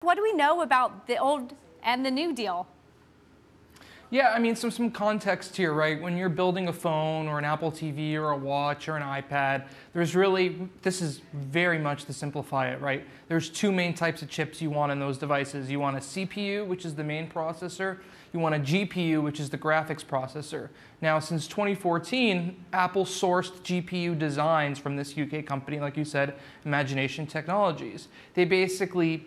What do we know about the old and the new deal? Yeah, I mean, some context here, right? When you're building a phone or an Apple TV or a watch or an iPad, this is very much to simplify it, right? There's two main types of chips you want in those devices. You want a CPU, which is the main processor. You want a GPU, which is the graphics processor. Now, since 2014, Apple sourced GPU designs from this UK company, like you said, Imagination Technologies. They basically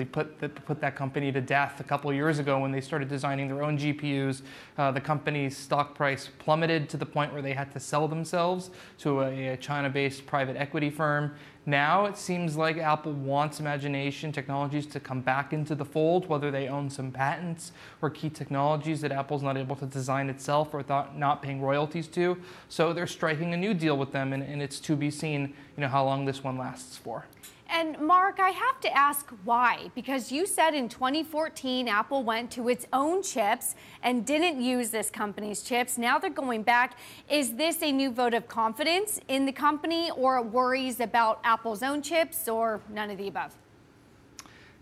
put that company to death a couple of years ago when they started designing their own GPUs. The company's stock price plummeted to the point where they had to sell themselves to a China-based private equity firm. Now it seems like Apple wants Imagination Technologies to come back into the fold, whether they own some patents or key technologies that Apple's not able to design itself or not paying royalties to. So they're striking a new deal with them, and it's to be seen, how long this one lasts for. And Mark, I have to ask why, because you said in 2014 Apple went to its own chips and didn't use this company's chips. Now they're going back. Is this a new vote of confidence in the company, or worries about Apple's own chips, or none of the above?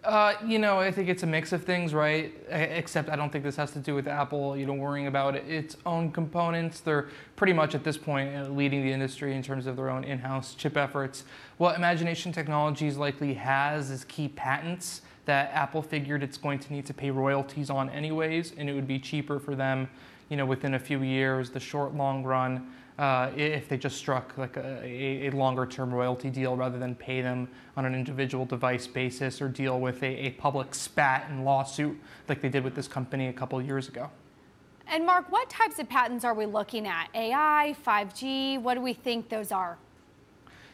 I think it's a mix of things, right? Except I don't think this has to do with Apple, worrying about its own components. They're pretty much at this point leading the industry in terms of their own in-house chip efforts. What Imagination Technologies likely has is key patents that Apple figured it's going to need to pay royalties on anyways, and it would be cheaper for them, within a few years, the short, long run, if they just struck like a longer-term royalty deal rather than pay them on an individual device basis or deal with a public spat and lawsuit like they did with this company a couple years ago. And Mark, what types of patents are we looking at? AI, 5G, what do we think those are?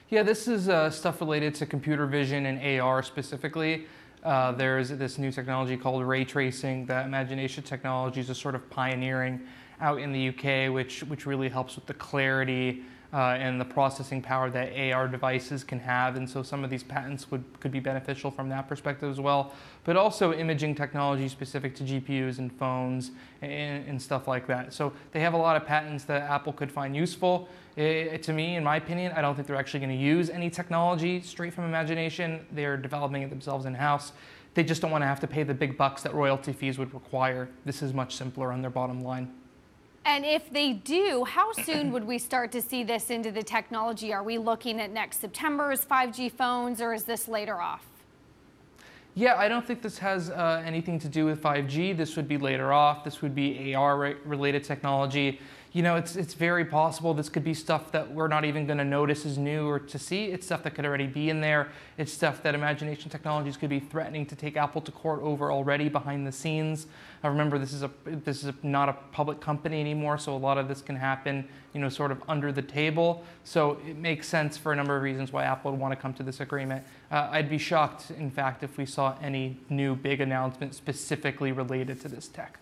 Yeah, this is stuff related to computer vision and AR specifically. There's this new technology called ray tracing that Imagination Technologies is sort of pioneering out in the UK, which really helps with the clarity and the processing power that AR devices can have. And so some of these patents could be beneficial from that perspective as well. But also imaging technology specific to GPUs and phones and stuff like that. So they have a lot of patents that Apple could find useful. To me, in my opinion, I don't think they're actually going to use any technology straight from Imagination. They're developing it themselves in-house. They just don't want to have to pay the big bucks that royalty fees would require. This is much simpler on their bottom line. And if they do, how soon would we start to see this into the technology? Are we looking at next September's 5G phones, or is this later off? Yeah, I don't think this has anything to do with 5G. This would be later off. This would be AR-related technology. It's very possible this could be stuff that we're not even going to notice is new or to see. It's stuff that could already be in there. It's stuff that Imagination Technologies could be threatening to take Apple to court over already behind the scenes. Remember, this is not a public company anymore, so a lot of this can happen, sort of under the table. So it makes sense for a number of reasons why Apple would want to come to this agreement. I'd be shocked, in fact, if we saw any new big announcement specifically related to this tech.